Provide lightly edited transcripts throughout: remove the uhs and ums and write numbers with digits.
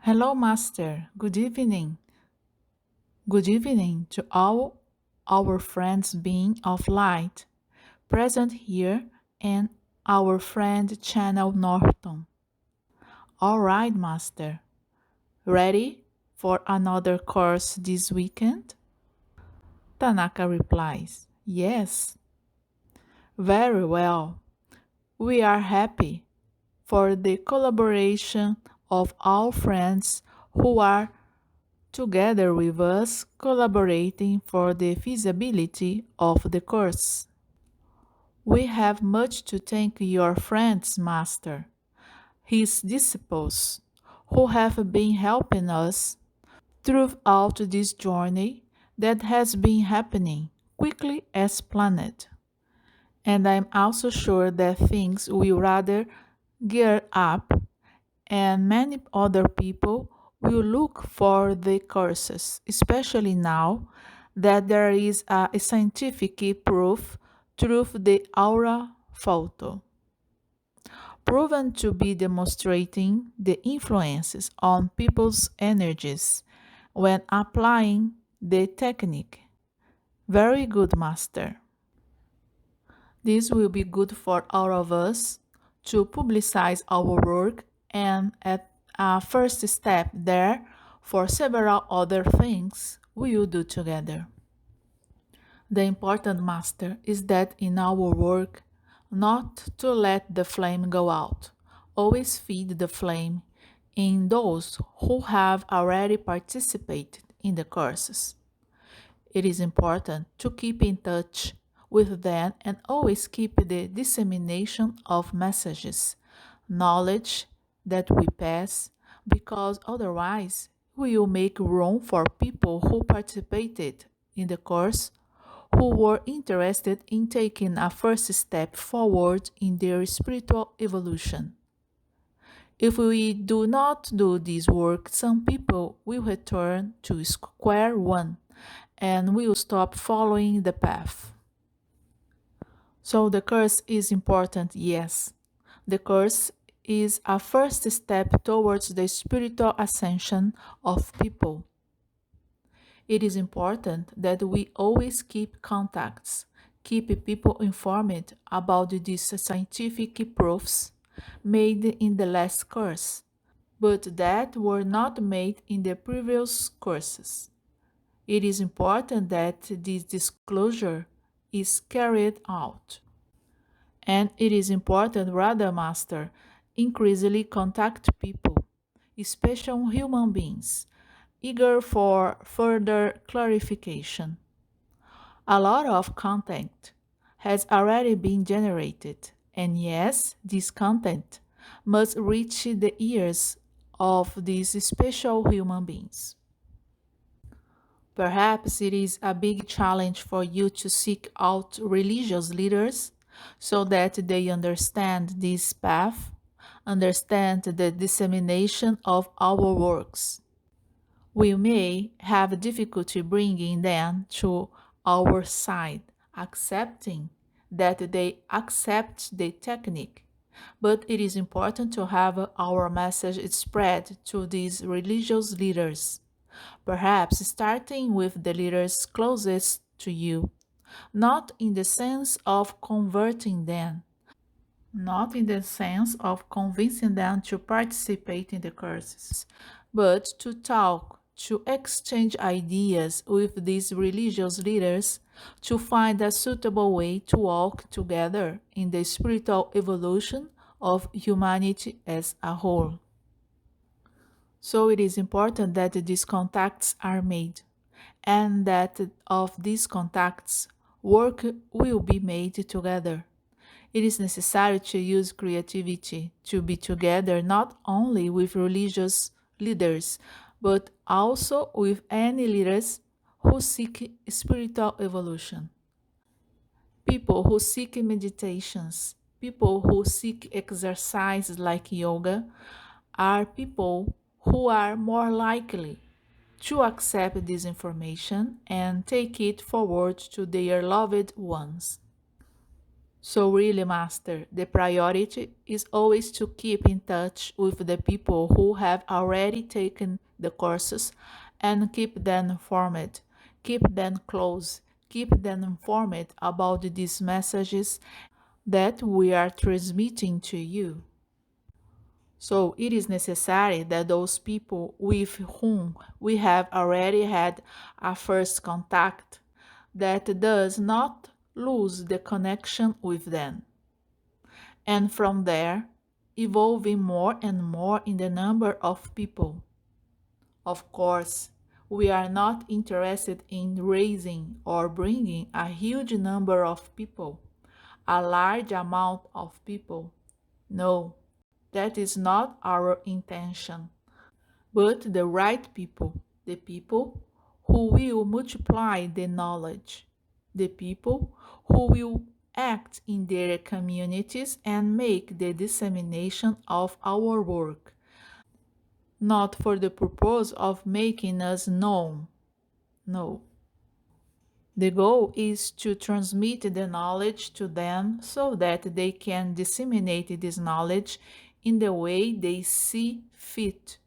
Hello, Master. Good evening. Good evening to all our friends being of light present here and our friend Channel Norton. All right, Master. Ready for another course this weekend? Tanaka replies, Yes. Very well. We are happy for the collaboration of all friends who are together with us collaborating for the feasibility of the course. We have much to thank your friends, Master, his disciples, who have been helping us throughout this journey that has been happening quickly as planned. And I'm also sure that things will rather gear up and many other people will look for the courses, especially now that there is a scientific proof through the aura photo, proven to be demonstrating the influences on people's energies when applying the technique. Very good, Master. This will be good for all of us to publicize our work and at a first step there for several other things we will do together. The important, Master, is that in our work, not to let the flame go out. Always feed the flame in those who have already participated in the courses. It is important to keep in touch with them and always keep the dissemination of messages, knowledge that we pass, because otherwise we will make room for people who participated in the course who were interested in taking a first step forward in their spiritual evolution. If we do not do this work, some people will return to square one and will stop following the path. So the curse is important, yes. The curse is a first step towards the spiritual ascension of people. It is important that we always keep contacts, keep people informed about these scientific proofs made in the last course, but that were not made in the previous courses. It is important that this disclosure is carried out. And it is important, rather, Master, increasingly contact people, especially human beings, eager for further clarification. A lot of content has already been generated, and yes, this content must reach the ears of these special human beings. Perhaps it is a big challenge for you to seek out religious leaders so that they understand this path, understand the dissemination of our works. We may have difficulty bringing them to our side, accepting that they accept the technique, but it is important to have our message spread to these religious leaders, perhaps starting with the leaders closest to you, not in the sense of converting them, not in the sense of convincing them to participate in the courses, but to talk, to exchange ideas with these religious leaders to find a suitable way to walk together in the spiritual evolution of humanity as a whole. So it is important that these contacts are made and that of these contacts work will be made together. It is necessary to use creativity to be together not only with religious leaders, but also with any leaders who seek spiritual evolution. People who seek meditations, people who seek exercise like yoga, are people who are more likely to accept this information and take it forward to their loved ones. So, really, Master, the priority is always to keep in touch with the people who have already taken the courses and keep them informed, keep them close, keep them informed about these messages that we are transmitting to you. So, it is necessary that those people with whom we have already had a first contact that does not lose the connection with them, and from there, evolving more and more in the number of people. Of course, we are not interested in raising or bringing a huge number of people, a large amount of people. No, that is not our intention, but the right people, the people who will multiply the knowledge, the people who will act in their communities and make the dissemination of our work, not for the purpose of making us known. No. The goal is to transmit the knowledge to them so that they can disseminate this knowledge in the way they see fit,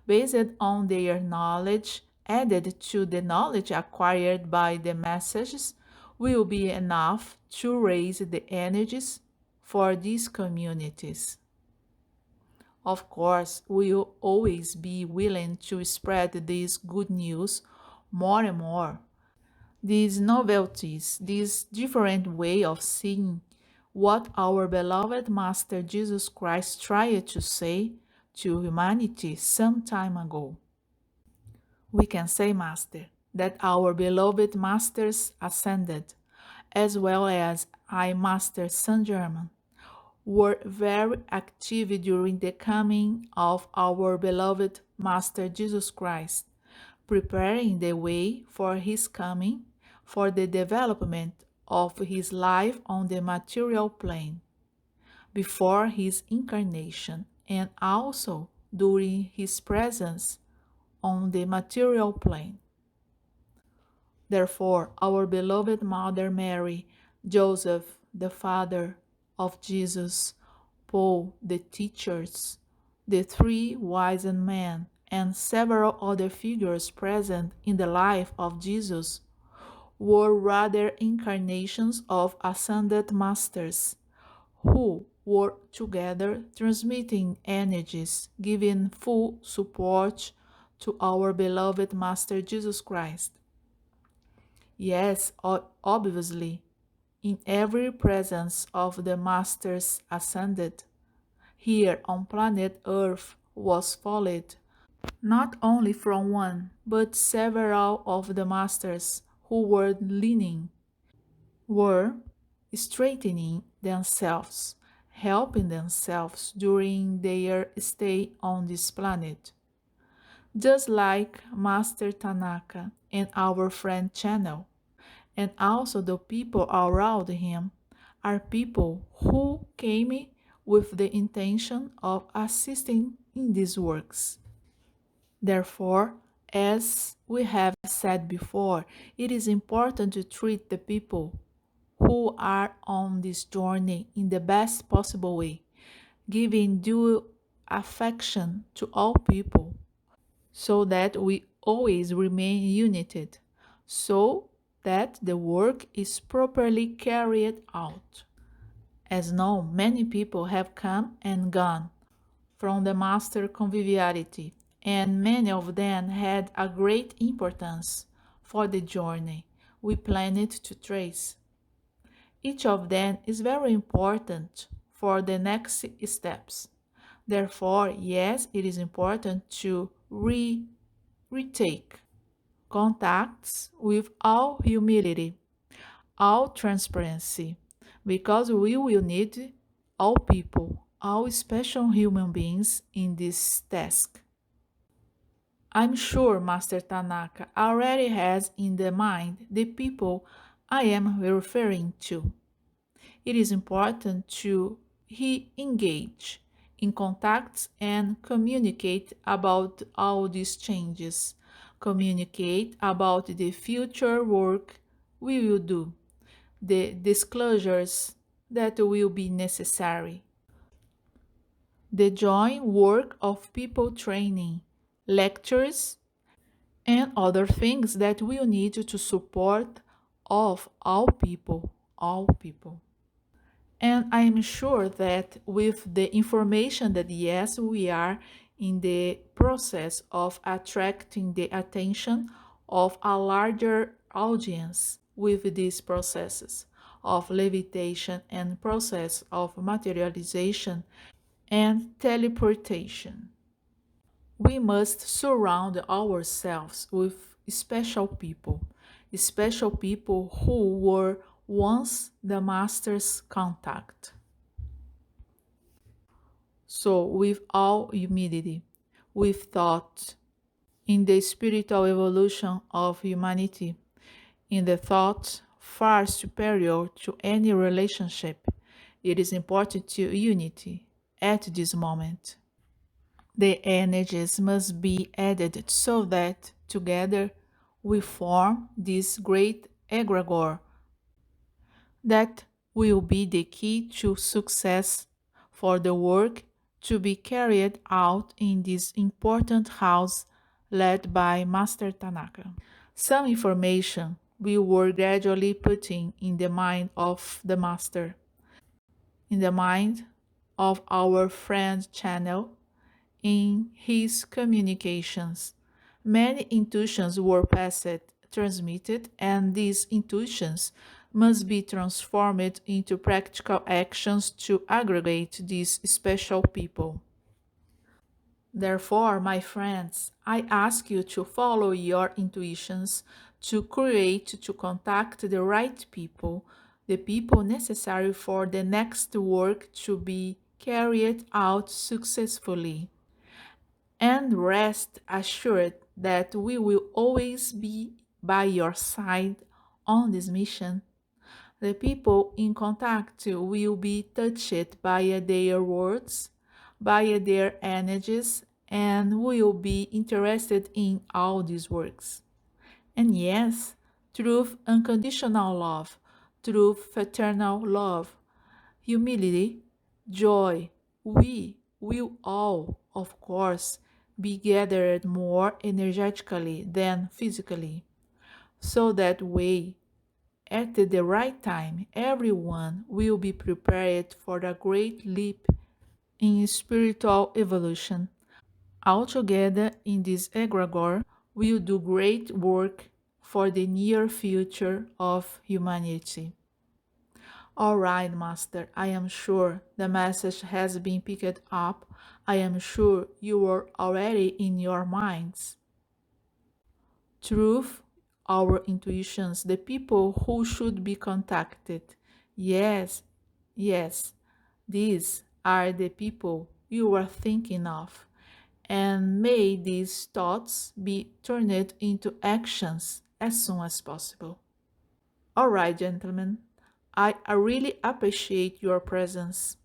based on their knowledge added to the knowledge acquired by the messages will be enough to raise the energies for these communities. Of course, we will always be willing to spread this good news more and more. These novelties, this different way of seeing what our beloved Master Jesus Christ tried to say to humanity some time ago. We can say, Master, that our beloved Masters ascended, as well as I, Master Saint Germain, were very active during the coming of our beloved Master Jesus Christ, preparing the way for his coming, for the development of his life on the material plane, before his incarnation, and also during his presence on the material plane. Therefore, our beloved Mother Mary, Joseph, the father of Jesus, Paul, the teachers, the three wise men, and several other figures present in the life of Jesus were rather incarnations of ascended masters who were together transmitting energies, giving full support to our beloved Master Jesus Christ. Yes, obviously, in every presence of the Masters ascended, here on planet Earth was followed not only from one, but several of the Masters who were leaning, were straightening themselves, helping themselves during their stay on this planet. Just like Master Tanaka and our friend Channel, and also the people around him are people who came with the intention of assisting in these works. Therefore, as we have said before, it is important to treat the people who are on this journey in the best possible way, giving due affection to all people so that we always remain united, so that the work is properly carried out. As known, many people have come and gone from the master conviviality, and many of them had a great importance for the journey we planned to trace. Each of them is very important for the next steps. Therefore, yes, it is important to retake contacts with all humility, all transparency, because we will need all people, all special human beings in this task. I'm sure Master Tanaka already has in the mind the people I am referring to. It is important to he engage in contacts and communicate about all these changes, communicate about the future work we will do, the disclosures that will be necessary. The joint work of people training, lectures, and other things that will need to support of all people. And I am sure that with the information that yes, we are in the process of attracting the attention of a larger audience with these processes of levitation and process of materialization and teleportation. We must surround ourselves with special people who were once the master's contact. So, with all humility, with thought, in the spiritual evolution of humanity, in the thought far superior to any relationship, it is important to unity at this moment. The energies must be added so that together we form this great egregore that will be the key to success for the work to be carried out in this important house led by Master Tanaka. Some information we were gradually putting in the mind of the Master, in the mind of our friend channel, in his communications. Many intuitions were passed, transmitted, and these intuitions must be transformed into practical actions to aggregate these special people. Therefore, my friends, I ask you to follow your intuitions, to create, to contact the right people, the people necessary for the next work to be carried out successfully. And rest assured that we will always be by your side on this mission. The people in contact will be touched by their words, by their energies, and will be interested in all these works. And yes, through unconditional love, through fraternal love, humility, joy, we will all, of course, be gathered more energetically than physically, so that way, at the right time, everyone will be prepared for a great leap in spiritual evolution. Altogether, in this egregore, we'll do great work for the near future of humanity. All right, Master, I am sure the message has been picked up. I am sure you are already in your minds. Truth, our intuitions, the people who should be contacted. Yes, yes, these are the people you are thinking of. And may these thoughts be turned into actions as soon as possible. All right, gentlemen, I really appreciate your presence.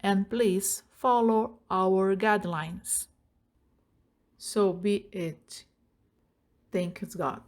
And please follow our guidelines. So be it. Thank God.